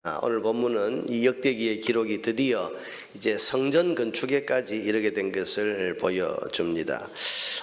오늘 본문은 이 역대기의 기록이 드디어 이제 성전 건축에까지 이르게 된 것을 보여줍니다.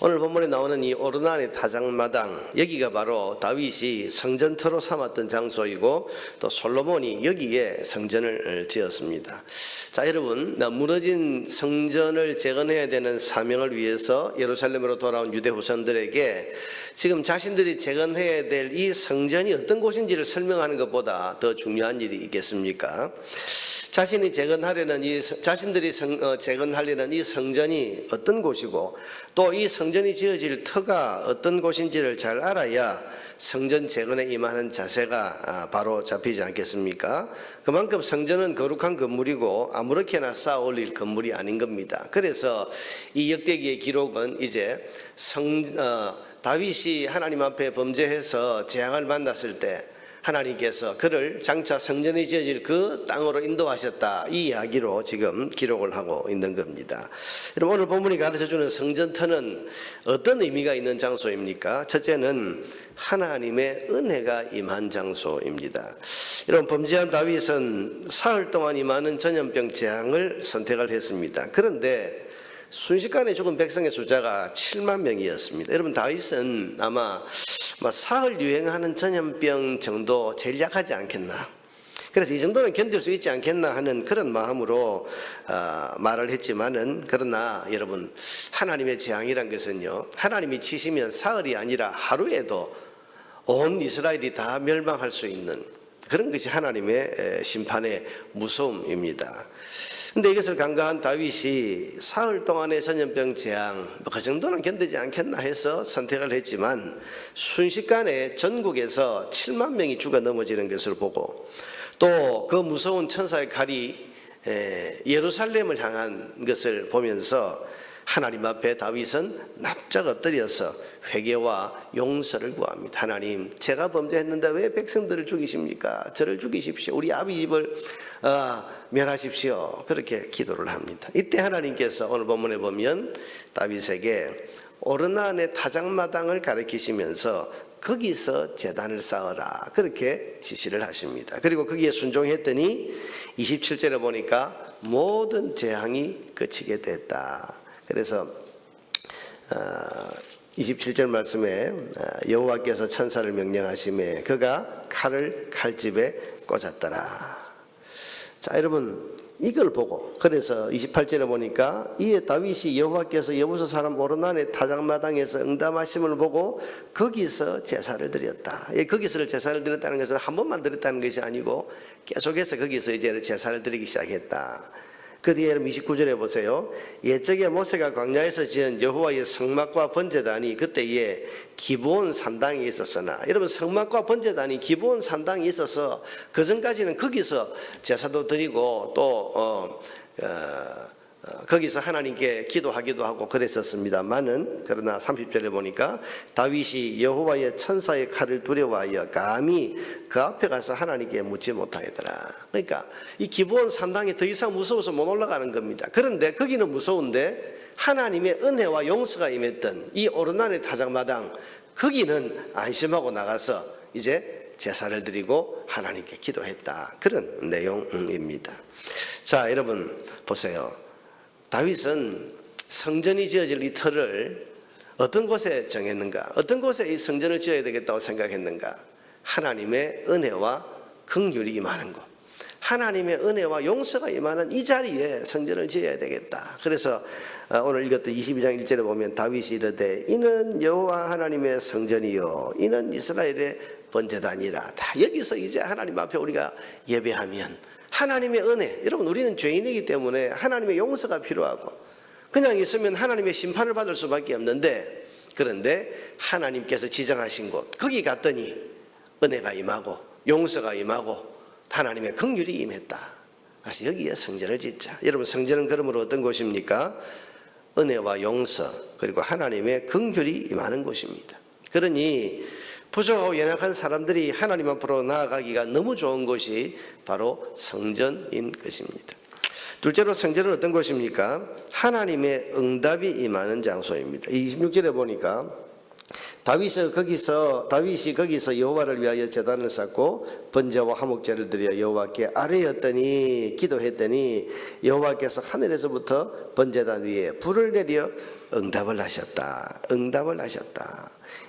오늘 본문에 나오는 이 오르난의 타작마당, 여기가 바로 다윗이 성전터로 삼았던 장소이고 또 솔로몬이 여기에 성전을 지었습니다. 자, 여러분, 무너진 성전을 재건해야 되는 사명을 위해서 예루살렘으로 돌아온 유대 후손들에게 지금 자신들이 재건해야 될 이 성전이 어떤 곳인지를 설명하는 것보다 더 중요한 일이 있겠습니까? 자신들이 재건하려는 이 성전이 어떤 곳이고 또 이 성전이 지어질 터가 어떤 곳인지를 잘 알아야 성전 재건에 임하는 자세가 바로 잡히지 않겠습니까? 그만큼 성전은 거룩한 건물이고 아무렇게나 쌓아 올릴 건물이 아닌 겁니다. 그래서 이 역대기의 기록은 이제 다윗이 하나님 앞에 범죄해서 재앙을 만났을 때 하나님께서 그를 장차 성전이 지어질 그 땅으로 인도하셨다, 이 이야기로 지금 기록을 하고 있는 겁니다. 여러분, 오늘 본문이 가르쳐주는 성전터는 어떤 의미가 있는 장소입니까? 첫째는 하나님의 은혜가 임한 장소입니다. 여러분, 범죄한 다윗은 사흘 동안 임하는 전염병 재앙을 선택을 했습니다. 그런데 순식간에 죽은 백성의 숫자가 7만 명이었습니다. 여러분, 다윗은 아마 사흘 유행하는 전염병 정도 제일 약하지 않겠나, 그래서 이 정도는 견딜 수 있지 않겠나 하는 그런 마음으로 말을 했지만은, 그러나 여러분, 하나님의 재앙이란 것은요, 하나님이 치시면 사흘이 아니라 하루에도 온 이스라엘이 다 멸망할 수 있는 그런 것이 하나님의 심판의 무서움입니다. 근데 이것을 간과한 다윗이 사흘 동안의 전염병 재앙, 그 정도는 견디지 않겠나 해서 선택을 했지만 순식간에 전국에서 7만 명이 죽어 넘어지는 것을 보고 또 그 무서운 천사의 칼이 예루살렘을 향한 것을 보면서 하나님 앞에 다윗은 납작 엎드려서 회개와 용서를 구합니다. 하나님, 제가 범죄했는데 왜 백성들을 죽이십니까? 저를 죽이십시오. 우리 아비 집을 멸하십시오. 그렇게 기도를 합니다. 이때 하나님께서 오늘 본문에 보면 다윗에게 오르난의 타작마당을 가리키시면서 거기서 제단을 쌓으라, 그렇게 지시를 하십니다. 그리고 거기에 순종했더니 27절에 보니까 모든 재앙이 그치게 됐다. 그래서 27절 말씀에 여호와께서 천사를 명령하시매 그가 칼을 칼집에 꽂았더라. 자, 여러분, 이걸 보고, 그래서 28절에 보니까 이에 다윗이 여호와께서 여부서 사람 오르난의 타작마당에서 응답하심을 보고 거기서 제사를 드렸다. 거기서 제사를 드렸다는 것은 한 번만 드렸다는 것이 아니고 계속해서 거기서 이제 제사를 드리기 시작했다. 그 뒤에 29절에 보세요. 옛적에 모세가 광야에서 지은 여호와의 성막과 번제단이 그때에 기브온 산당에 있었으나, 여러분, 성막과 번제단이 기브온 산당에 있어서 그 전까지는 거기서 제사도 드리고 또 거기서 하나님께 기도하기도 하고 그랬었습니다만은, 그러나 30절에 보니까 다윗이 여호와의 천사의 칼을 두려워하여 감히 그 앞에 가서 하나님께 묻지 못하더라. 그러니까 이 기브온 산당이 더 이상 무서워서 못 올라가는 겁니다. 그런데 거기는 무서운데 하나님의 은혜와 용서가 임했던 이 오르난의 타작마당, 거기는 안심하고 나가서 이제 제사를 드리고 하나님께 기도했다, 그런 내용입니다. 자, 여러분 보세요. 다윗은 성전이 지어질 이 터를 어떤 곳에 정했는가? 어떤 곳에 이 성전을 지어야 되겠다고 생각했는가? 하나님의 은혜와 긍휼이 임하는 곳, 하나님의 은혜와 용서가 임하는 이 자리에 성전을 지어야 되겠다. 그래서 오늘 읽었던 22장 1절에 보면 다윗이 이르되 이는 여호와 하나님의 성전이요 이는 이스라엘의 번제단이라. 다 여기서 이제 하나님 앞에 우리가 예배하면 하나님의 은혜, 여러분, 우리는 죄인이기 때문에 하나님의 용서가 필요하고 그냥 있으면 하나님의 심판을 받을 수밖에 없는데, 그런데 하나님께서 지정하신 곳, 거기 갔더니 은혜가 임하고 용서가 임하고 하나님의 긍휼이 임했다. 그래서 여기에 성전을 짓자. 여러분, 성전은 그러므로 어떤 곳입니까? 은혜와 용서 그리고 하나님의 긍휼이 임하는 곳입니다. 그러니 부족하고 연약한 사람들이 하나님 앞으로 나아가기가 너무 좋은 곳이 바로 성전인 것입니다. 둘째로, 성전은 어떤 곳입니까? 하나님의 응답이 임하는 장소입니다. 26절에 보니까 다윗이 거기서 여호와를 위하여 제단을 쌓고 번제와 화목제를 드려 여호와께 아뢰었더니 기도했더니 여호와께서 하늘에서부터 번제단 위에 불을 내려 응답을 하셨다.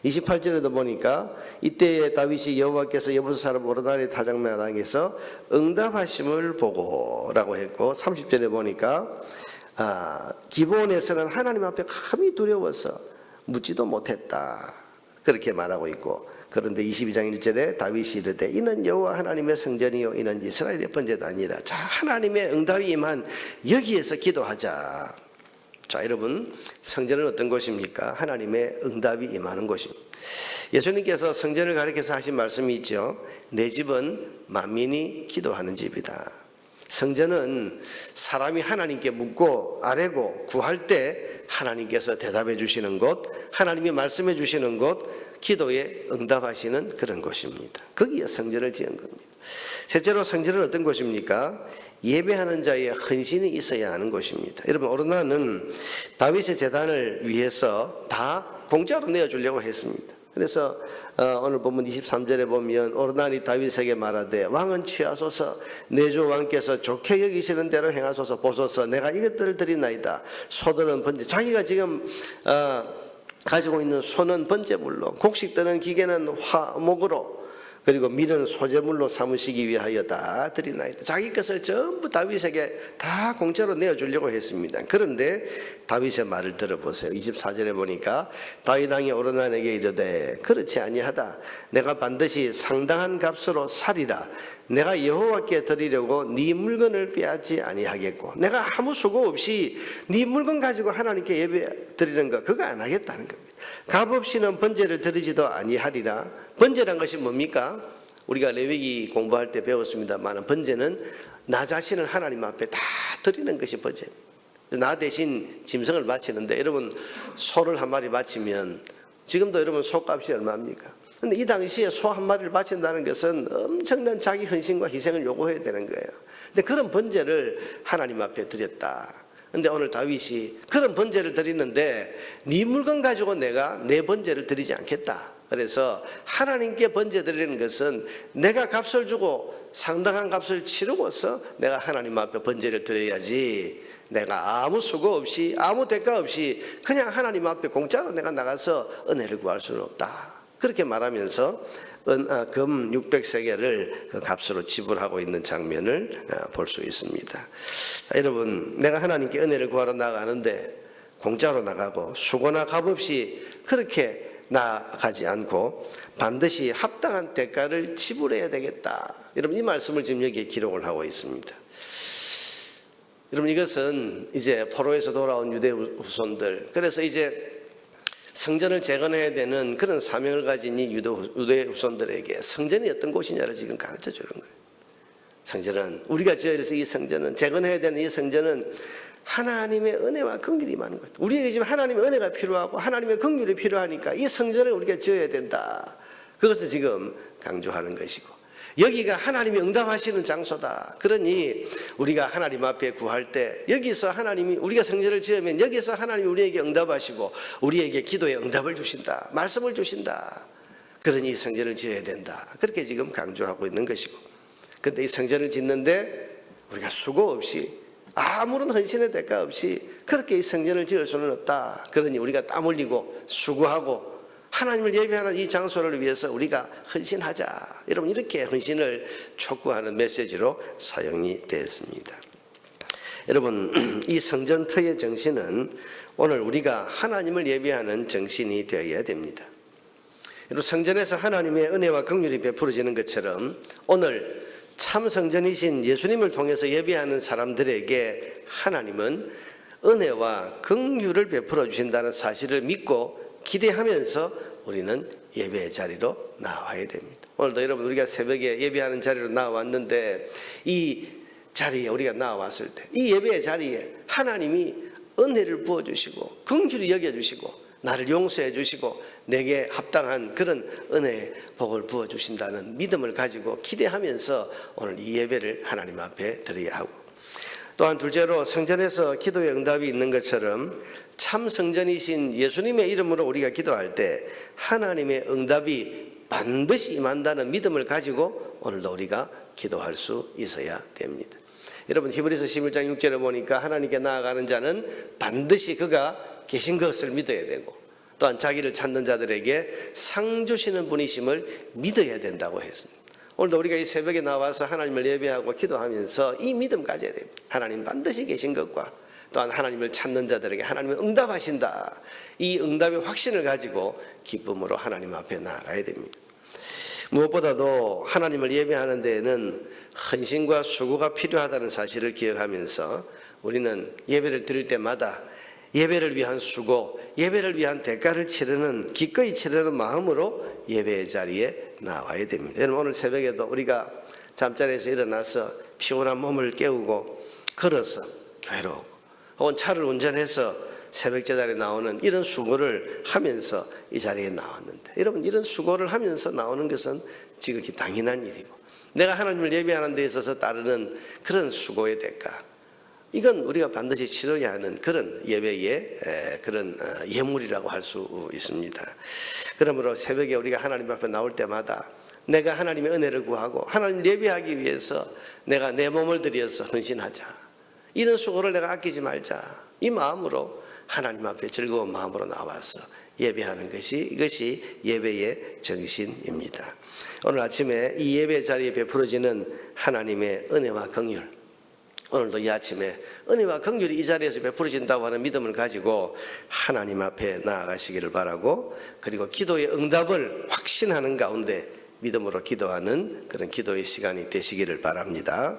28절에도 보니까 이때에 다윗이 여호와께서 여부스 사람 오르나니 타작마당에서 응답하심을 보고라고 했고, 30절에 보니까 기브온에서는 하나님 앞에 감히 두려워서 묻지도 못했다, 그렇게 말하고 있고, 그런데 22장 1절에 다윗이 이르되 이는 여호와 하나님의 성전이요 이는 이스라엘의 번제단이라. 자, 하나님의 응답이 임한 여기에서 기도하자. 자, 여러분, 성전은 어떤 곳입니까? 하나님의 응답이 임하는 곳입니다. 예수님께서 성전을 가리켜서 하신 말씀이 있죠. 내 집은 만민이 기도하는 집이다. 성전은 사람이 하나님께 묻고 아뢰고 구할 때 하나님께서 대답해 주시는 곳, 하나님이 말씀해 주시는 곳, 기도에 응답하시는 그런 곳입니다. 거기에 성전을 지은 겁니다. 실제로 성전은 어떤 곳입니까? 예배하는 자의 헌신이 있어야 하는 곳입니다. 여러분, 오르나는 다윗의 제단을 위해서 다 공짜로 내어주려고 했습니다. 그래서 오늘 본문 23절에 보면 오르나니 다윗에게 말하되 왕은 취하소서, 내 주 왕께서 좋게 여기시는 대로 행하소서. 보소서, 내가 이것들을 드리나이다. 소들은 번제, 자기가 지금 가지고 있는 소는 번제물로, 곡식 뜨는 기계는 화목으로, 그리고 밀은 소재물로 삼으시기 위하여 다 드리나이다. 자기 것을 전부 다윗에게 다 공짜로 내어주려고 했습니다. 그런데 다윗의 말을 들어보세요. 24절에 보니까 다윗 왕이 오르나에게 이르되 그렇지 아니하다. 내가 반드시 상당한 값으로 사리라. 내가 여호와께 드리려고 네 물건을 빼앗지 아니하겠고, 내가 아무 수고 없이 네 물건 가지고 하나님께 예배 드리는 거 그거 안 하겠다는 겁니다. 값 없이는 번제를 드리지도 아니하리라. 번제란 것이 뭡니까? 우리가 레위기 공부할 때 배웠습니다만, 번제는 나 자신을 하나님 앞에 다 드리는 것이 번제입니다. 나 대신 짐승을 바치는데, 여러분 소를 한 마리 바치면 지금도 여러분 소값이 얼마입니까? 근데 이 당시에 소 한 마리를 바친다는 것은 엄청난 자기 헌신과 희생을 요구해야 되는 거예요. 근데 그런 번제를 하나님 앞에 드렸다. 근데 오늘 다윗이 그런 번제를 드리는데 네 물건 가지고 내가 내 번제를 드리지 않겠다. 그래서 하나님께 번제 드리는 것은 내가 값을 주고 상당한 값을 치르고서 내가 하나님 앞에 번제를 드려야지, 내가 아무 수고 없이 아무 대가 없이 그냥 하나님 앞에 공짜로 내가 나가서 은혜를 구할 수는 없다. 그렇게 말하면서 금 600세겔을 그 값으로 지불하고 있는 장면을 볼 수 있습니다. 자, 여러분, 내가 하나님께 은혜를 구하러 나가는데 공짜로 나가고 수고나 값 없이 그렇게 나가지 않고 반드시 합당한 대가를 지불해야 되겠다. 여러분, 이 말씀을 지금 여기에 기록을 하고 있습니다. 여러분, 이것은 이제 포로에서 돌아온 유대 후손들, 그래서 이제 성전을 재건해야 되는 그런 사명을 가진 이 유대 후손들에게 성전이 어떤 곳이냐를 지금 가르쳐 주는 거예요. 성전은, 우리가 지어서 이 성전은, 재건해야 되는 이 성전은 하나님의 은혜와 긍휼이 임하는 것. 우리에게 지금 하나님의 은혜가 필요하고 하나님의 긍휼이 필요하니까 이 성전을 우리가 지어야 된다. 그것을 지금 강조하는 것이고, 여기가 하나님이 응답하시는 장소다. 그러니 우리가 하나님 앞에 구할 때 여기서 하나님이, 우리가 성전을 지으면 여기서 하나님이 우리에게 응답하시고 우리에게 기도에 응답을 주신다, 말씀을 주신다. 그러니 이 성전을 지어야 된다. 그렇게 지금 강조하고 있는 것이고, 그런데 이 성전을 짓는데 우리가 수고 없이 아무런 헌신의 대가 없이 그렇게 이 성전을 지을 수는 없다. 그러니 우리가 땀 흘리고 수고하고 하나님을 예배하는 이 장소를 위해서 우리가 헌신하자. 여러분, 이렇게 헌신을 촉구하는 메시지로 사용이 되었습니다. 여러분, 이 성전터의 정신은 오늘 우리가 하나님을 예배하는 정신이 되어야 됩니다. 여러분, 성전에서 하나님의 은혜와 긍휼이 베풀어지는 것처럼 오늘 참 성전이신 예수님을 통해서 예배하는 사람들에게 하나님은 은혜와 긍휼을 베풀어 주신다는 사실을 믿고 기대하면서 우리는 예배의 자리로 나와야 됩니다. 오늘도 여러분, 우리가 새벽에 예배하는 자리로 나왔는데 이 자리에 우리가 나왔을 때 이 예배의 자리에 하나님이 은혜를 부어주시고 긍휼히 여겨주시고 나를 용서해 주시고 내게 합당한 그런 은혜의 복을 부어주신다는 믿음을 가지고 기대하면서 오늘 이 예배를 하나님 앞에 드려야 하고, 또한 둘째로 성전에서 기도의 응답이 있는 것처럼 참 성전이신 예수님의 이름으로 우리가 기도할 때 하나님의 응답이 반드시 임한다는 믿음을 가지고 오늘도 우리가 기도할 수 있어야 됩니다. 여러분 히브리서 11장 6절에 보니까 하나님께 나아가는 자는 반드시 그가 계신 것을 믿어야 되고 또한 자기를 찾는 자들에게 상 주시는 분이심을 믿어야 된다고 했습니다. 오늘도 우리가 이 새벽에 나와서 하나님을 예배하고 기도하면서 이 믿음 가져야 됩니다. 하나님 반드시 계신 것과 또한 하나님을 찾는 자들에게 하나님은 응답하신다. 이 응답의 확신을 가지고 기쁨으로 하나님 앞에 나아가야 됩니다. 무엇보다도 하나님을 예배하는 데에는 헌신과 수고가 필요하다는 사실을 기억하면서 우리는 예배를 드릴 때마다 예배를 위한 수고, 예배를 위한 대가를 치르는 기꺼이 치르는 마음으로 예배의 자리에 나와야 됩니다. 여러분 오늘 새벽에도 우리가 잠자리에서 일어나서 피곤한 몸을 깨우고 걸어서 교회로 오고 혹은 차를 운전해서 새벽 제자리에 나오는 이런 수고를 하면서 이 자리에 나왔는데 여러분 이런 수고를 하면서 나오는 것은 지극히 당연한 일이고 내가 하나님을 예배하는 데 있어서 따르는 그런 수고의 대가 이건 우리가 반드시 치러야 하는 그런 예배의 그런 예물이라고 할 수 있습니다. 그러므로 새벽에 우리가 하나님 앞에 나올 때마다 내가 하나님의 은혜를 구하고 하나님 예배하기 위해서 내가 내 몸을 들여서 헌신하자. 이런 수고를 내가 아끼지 말자. 이 마음으로 하나님 앞에 즐거운 마음으로 나와서 예배하는 것이 이것이 예배의 정신입니다. 오늘 아침에 이 예배 자리에 베풀어지는 하나님의 은혜와 긍휼 오늘도 이 아침에 은혜와 긍휼이 이 자리에서 베풀어진다고 하는 믿음을 가지고 하나님 앞에 나아가시기를 바라고 그리고 기도의 응답을 확신하는 가운데 믿음으로 기도하는 그런 기도의 시간이 되시기를 바랍니다.